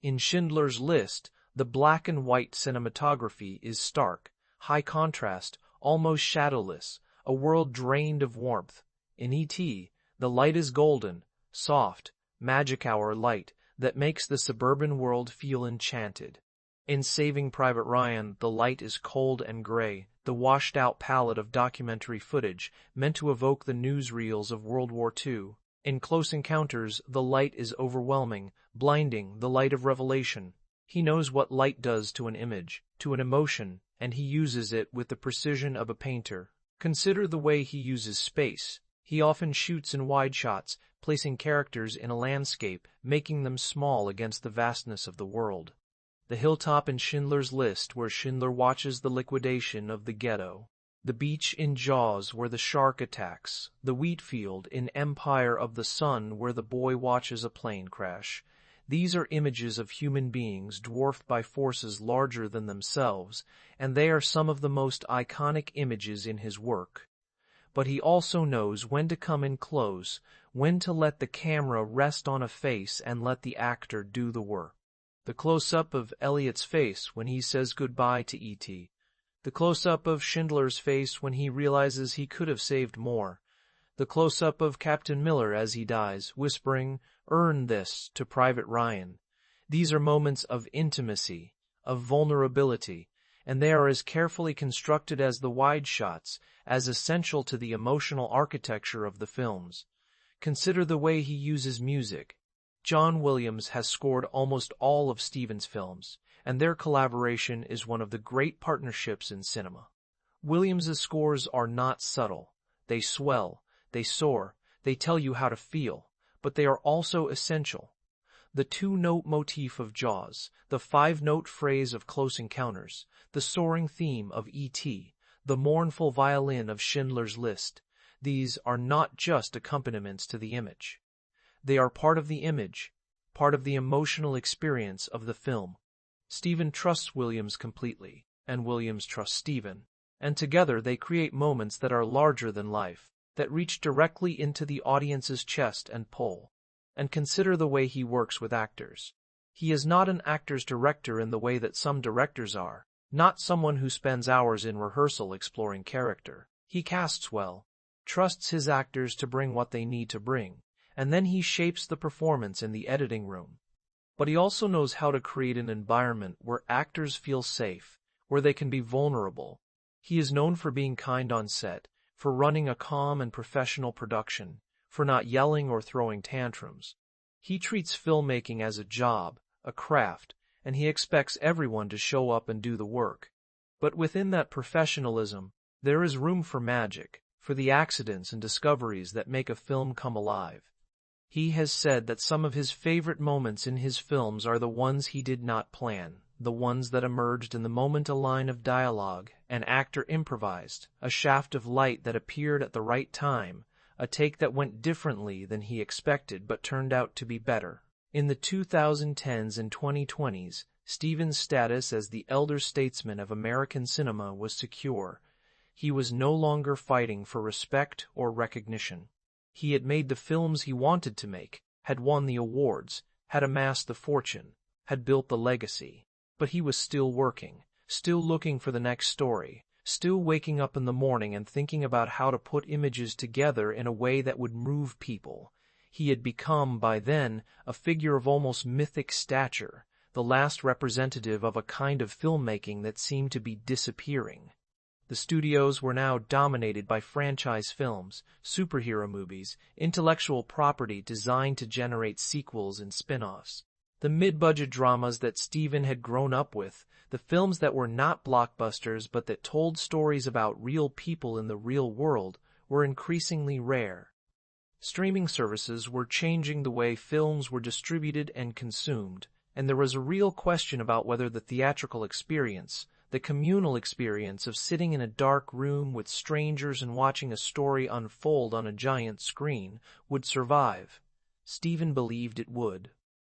In Schindler's List, the black and white cinematography is stark, high contrast, almost shadowless, a world drained of warmth. In E.T., the light is golden, soft, magic hour light that makes the suburban world feel enchanted. In Saving Private Ryan, the light is cold and gray, the washed-out palette of documentary footage meant to evoke the newsreels of World War II. In Close Encounters, the light is overwhelming, blinding, the light of revelation. He knows what light does to an image, to an emotion, and he uses it with the precision of a painter. Consider the way he uses space. He often shoots in wide shots, placing characters in a landscape, making them small against the vastness of the world. The hilltop in Schindler's List where Schindler watches the liquidation of the ghetto. The beach in Jaws where the shark attacks. The wheat field in Empire of the Sun where the boy watches a plane crash. These are images of human beings dwarfed by forces larger than themselves, and they are some of the most iconic images in his work. But he also knows when to come in close, when to let the camera rest on a face and let the actor do the work. The close-up of Elliot's face when he says goodbye to E.T. The close-up of Schindler's face when he realizes he could have saved more. The close-up of Captain Miller as he dies, whispering, "Earn this," to Private Ryan. These are moments of intimacy, of vulnerability, and they are as carefully constructed as the wide shots, as essential to the emotional architecture of the films. Consider the way he uses music. John Williams has scored almost all of Steven's films, and their collaboration is one of the great partnerships in cinema. Williams's scores are not subtle. They swell, they soar, they tell you how to feel, but they are also essential. The two-note motif of Jaws, the five-note phrase of Close Encounters, the soaring theme of E.T., the mournful violin of Schindler's List, these are not just accompaniments to the image. They are part of the image, part of the emotional experience of the film. Steven trusts Williams completely, and Williams trusts Steven, and together they create moments that are larger than life, that reach directly into the audience's chest and pull. And consider the way he works with actors. He is not an actor's director in the way that some directors are, not someone who spends hours in rehearsal exploring character. He casts well, trusts his actors to bring what they need to bring, and then he shapes the performance in the editing room. But he also knows how to create an environment where actors feel safe, where they can be vulnerable. He is known for being kind on set, for running a calm and professional production, for not yelling or throwing tantrums. He treats filmmaking as a job, a craft, and he expects everyone to show up and do the work. But within that professionalism, there is room for magic, for the accidents and discoveries that make a film come alive. He has said that some of his favorite moments in his films are the ones he did not plan, the ones that emerged in the moment a line of dialogue, an actor improvised, a shaft of light that appeared at the right time, a take that went differently than he expected but turned out to be better. In the 2010s and 2020s, Steven's status as the elder statesman of American cinema was secure. He was no longer fighting for respect or recognition. He had made the films he wanted to make, had won the awards, had amassed the fortune, had built the legacy. But he was still working, still looking for the next story, still waking up in the morning and thinking about how to put images together in a way that would move people. He had become, by then, a figure of almost mythic stature, the last representative of a kind of filmmaking that seemed to be disappearing. The studios were now dominated by franchise films, superhero movies, intellectual property designed to generate sequels and spin-offs. The mid-budget dramas that Steven had grown up with, the films that were not blockbusters but that told stories about real people in the real world, were increasingly rare. Streaming services were changing the way films were distributed and consumed, and there was a real question about whether the theatrical experience, the communal experience of sitting in a dark room with strangers and watching a story unfold on a giant screen, would survive. Steven believed it would.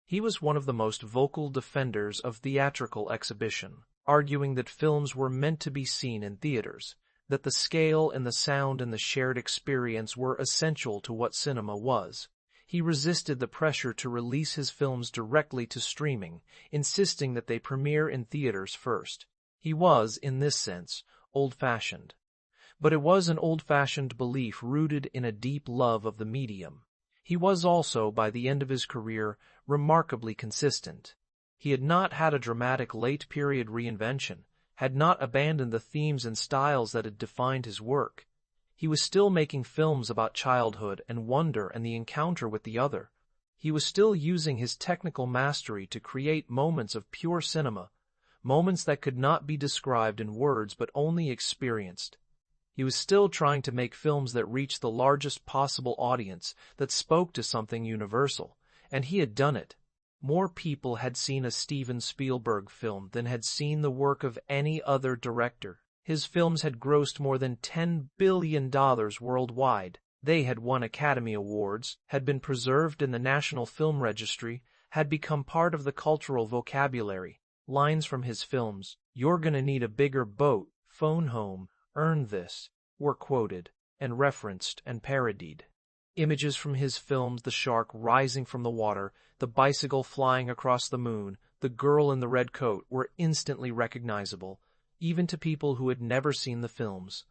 He was one of the most vocal defenders of theatrical exhibition, arguing that films were meant to be seen in theaters, that the scale and the sound and the shared experience were essential to what cinema was. He resisted the pressure to release his films directly to streaming, insisting that they premiere in theaters first. He was, in this sense, old-fashioned. But it was an old-fashioned belief rooted in a deep love of the medium. He was also, by the end of his career, remarkably consistent. He had not had a dramatic late-period reinvention, had not abandoned the themes and styles that had defined his work. He was still making films about childhood and wonder and the encounter with the other. He was still using his technical mastery to create moments of pure cinema, moments that could not be described in words but only experienced. He was still trying to make films that reached the largest possible audience, that spoke to something universal, and he had done it. More people had seen a Steven Spielberg film than had seen the work of any other director. His films had grossed more than $10 billion worldwide. They had won Academy Awards, had been preserved in the National Film Registry, had become part of the cultural vocabulary. Lines from his films, "You're gonna need a bigger boat," "Phone home," "Earn this," were quoted, and referenced and parodied. Images from his films, the shark rising from the water, the bicycle flying across the moon, the girl in the red coat, were instantly recognizable, even to people who had never seen the films.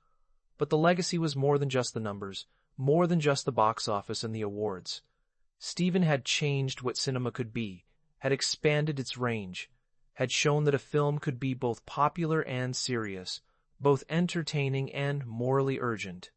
But the legacy was more than just the numbers, more than just the box office and the awards. Steven had changed what cinema could be, had expanded its range, had shown that a film could be both popular and serious, both entertaining and morally urgent.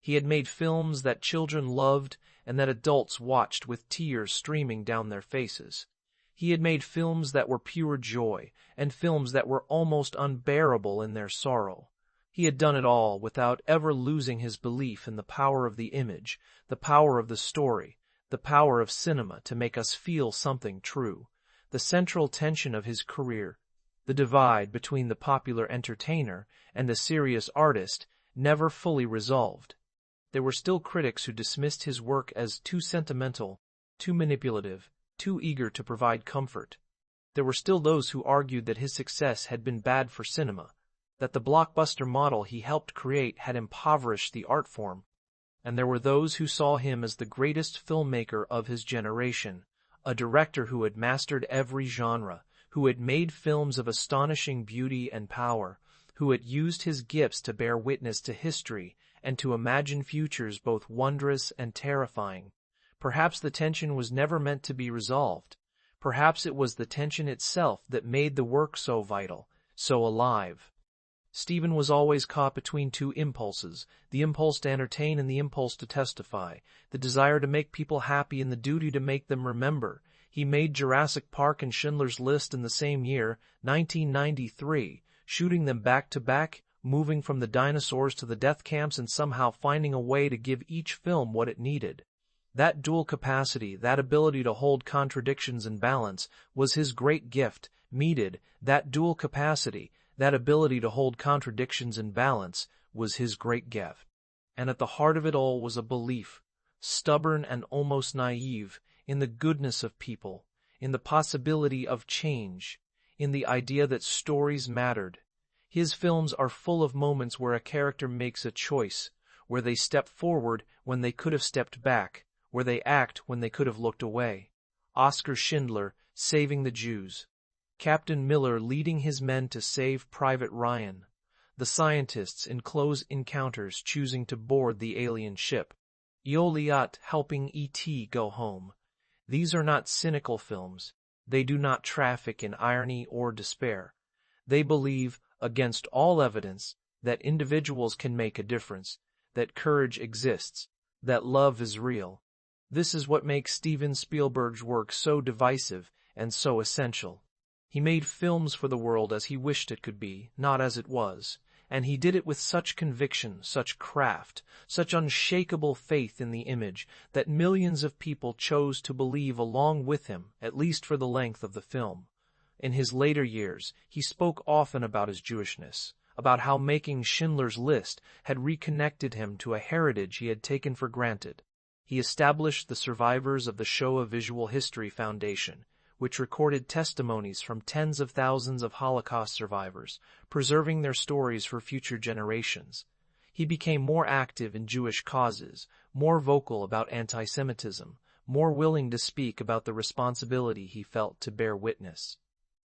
He had made films that children loved and that adults watched with tears streaming down their faces. He had made films that were pure joy and films that were almost unbearable in their sorrow. He had done it all without ever losing his belief in the power of the image, the power of the story, the power of cinema to make us feel something true. The central tension of his career, the divide between the popular entertainer and the serious artist, never fully resolved. There were still critics who dismissed his work as too sentimental, too manipulative, too eager to provide comfort. There were still those who argued that his success had been bad for cinema, that the blockbuster model he helped create had impoverished the art form. And there were those who saw him as the greatest filmmaker of his generation, a director who had mastered every genre, who had made films of astonishing beauty and power, who had used his gifts to bear witness to history and to imagine futures both wondrous and terrifying. Perhaps the tension was never meant to be resolved. Perhaps it was the tension itself that made the work so vital, so alive. Steven was always caught between two impulses, the impulse to entertain and the impulse to testify, the desire to make people happy and the duty to make them remember. He made Jurassic Park and Schindler's List in the same year, 1993, shooting them back-to-back, moving from the dinosaurs to the death camps and somehow finding a way to give each film what it needed. That dual capacity, that ability to hold contradictions in balance, was his great gift. That dual capacity, that ability to hold contradictions in balance, was his great gift. And at the heart of it all was a belief, stubborn and almost naive, in the goodness of people, in the possibility of change, in the idea that stories mattered. His films are full of moments where a character makes a choice, where they step forward when they could have stepped back, where they act when they could have looked away. Oskar Schindler, saving the Jews. Captain Miller leading his men to save Private Ryan. The scientists in Close Encounters choosing to board the alien ship. Joliot helping E.T. go home. These are not cynical films. They do not traffic in irony or despair. They believe, against all evidence, that individuals can make a difference, that courage exists, that love is real. This is what makes Steven Spielberg's work so divisive and so essential. He made films for the world as he wished it could be, not as it was, and he did it with such conviction, such craft, such unshakable faith in the image, that millions of people chose to believe along with him, at least for the length of the film. In his later years, he spoke often about his Jewishness, about how making Schindler's List had reconnected him to a heritage he had taken for granted. He established the Survivors of the Shoah Visual History Foundation, which recorded testimonies from tens of thousands of Holocaust survivors, preserving their stories for future generations. He became more active in Jewish causes, more vocal about anti-Semitism, more willing to speak about the responsibility he felt to bear witness.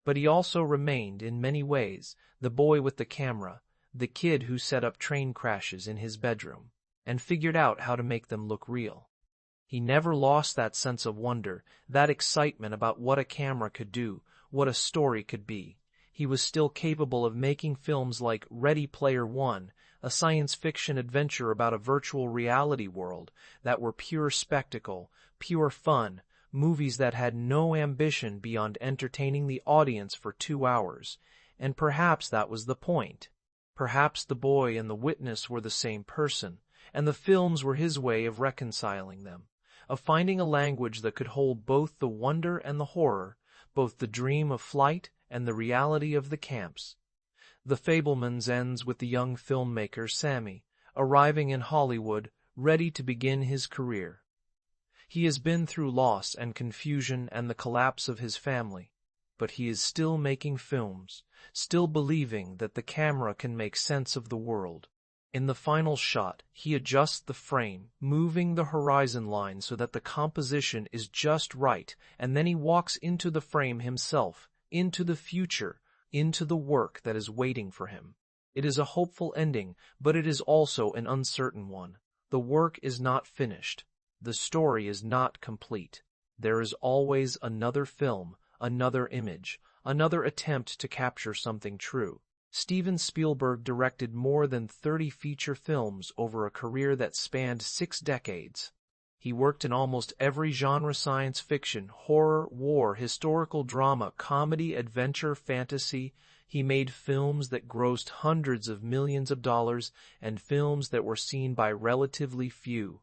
But he also remained, in many ways, the boy with the camera, the kid who set up train crashes in his bedroom, and figured out how to make them look real. He never lost that sense of wonder, that excitement about what a camera could do, what a story could be. He was still capable of making films like Ready Player One, a science fiction adventure about a virtual reality world, that were pure spectacle, pure fun, movies that had no ambition beyond entertaining the audience for 2 hours. And perhaps that was the point. Perhaps the boy and the witness were the same person, and the films were his way of reconciling them, of finding a language that could hold both the wonder and the horror, both the dream of flight and the reality of the camps. The Fabelmans ends with the young filmmaker Sammy, arriving in Hollywood, ready to begin his career. He has been through loss and confusion and the collapse of his family, but he is still making films, still believing that the camera can make sense of the world. In the final shot, he adjusts the frame, moving the horizon line so that the composition is just right, and then he walks into the frame himself, into the future, into the work that is waiting for him. It is a hopeful ending, but it is also an uncertain one. The work is not finished. The story is not complete. There is always another film, another image, another attempt to capture something true. Steven Spielberg directed more than 30 feature films over a career that spanned 6 decades. He worked in almost every genre: science fiction, horror, war, historical drama, comedy, adventure, fantasy. He made films that grossed hundreds of millions of dollars and films that were seen by relatively few.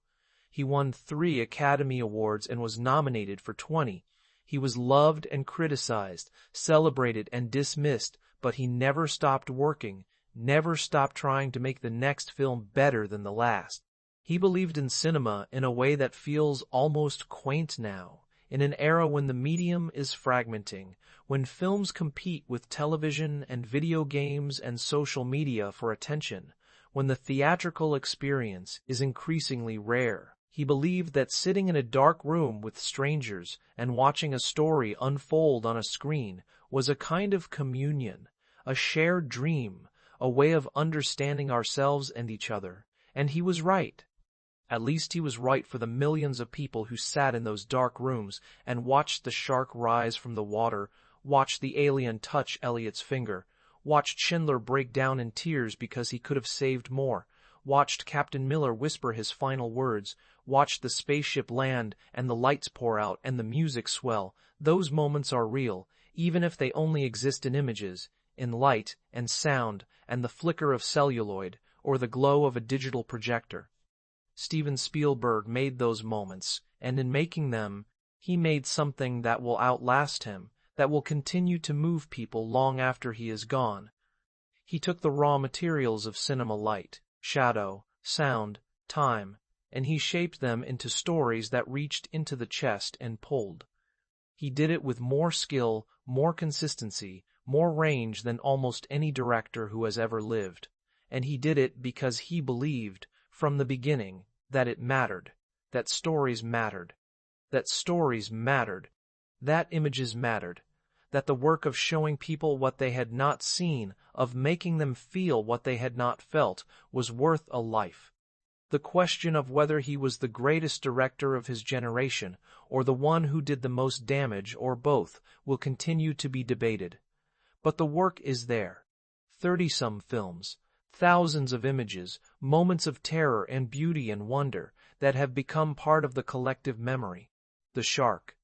He won 3 Academy Awards and was nominated for 20. He was loved and criticized, celebrated and dismissed, but he never stopped working, never stopped trying to make the next film better than the last. He believed in cinema in a way that feels almost quaint now, in an era when the medium is fragmenting, when films compete with television and video games and social media for attention, when the theatrical experience is increasingly rare. He believed that sitting in a dark room with strangers and watching a story unfold on a screen was a kind of communion, a shared dream, a way of understanding ourselves and each other. And he was right. At least he was right for the millions of people who sat in those dark rooms and watched the shark rise from the water, watched the alien touch Elliot's finger, watched Schindler break down in tears because he could have saved more, watched Captain Miller whisper his final words, watched the spaceship land and the lights pour out and the music swell. Those moments are real, even if they only exist in images, in light and sound and the flicker of celluloid or the glow of a digital projector. Steven Spielberg made those moments, and in making them, he made something that will outlast him, that will continue to move people long after he is gone. He took the raw materials of cinema: light, shadow, sound, time, and he shaped them into stories that reached into the chest and pulled. He did it with more skill, more consistency, more range than almost any director who has ever lived. And he did it because he believed, from the beginning, that it mattered, that stories mattered, that stories mattered, that images mattered, that the work of showing people what they had not seen, of making them feel what they had not felt, was worth a life. The question of whether he was the greatest director of his generation, or the one who did the most damage, or both, will continue to be debated. But the work is there. 30-some films, thousands of images, moments of terror and beauty and wonder that have become part of the collective memory. The shark,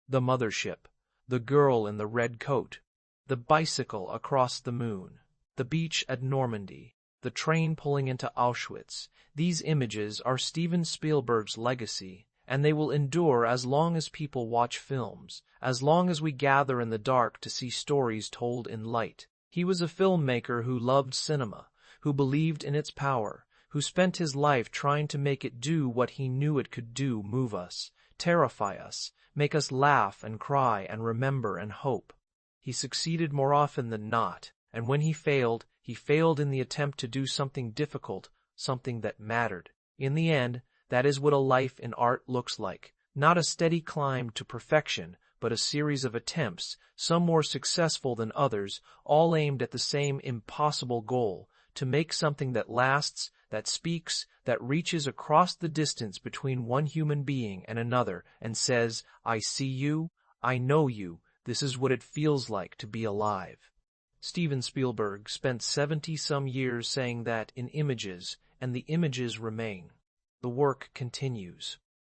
the mothership, the girl in the red coat, the bicycle across the moon, the beach at Normandy, the train pulling into Auschwitz. These images are Steven Spielberg's legacy, and they will endure as long as people watch films, as long as we gather in the dark to see stories told in light. He was a filmmaker who loved cinema, who believed in its power, who spent his life trying to make it do what he knew it could do: move us, terrify us, make us laugh and cry and remember and hope. He succeeded more often than not, and when he failed in the attempt to do something difficult, something that mattered. In the end, that is what a life in art looks like. Not a steady climb to perfection, but a series of attempts, some more successful than others, all aimed at the same impossible goal: to make something that lasts, that speaks, that reaches across the distance between one human being and another and says, "I see you, I know you, this is what it feels like to be alive." Steven Spielberg spent 70-some years saying that in images, and the images remain. The work continues.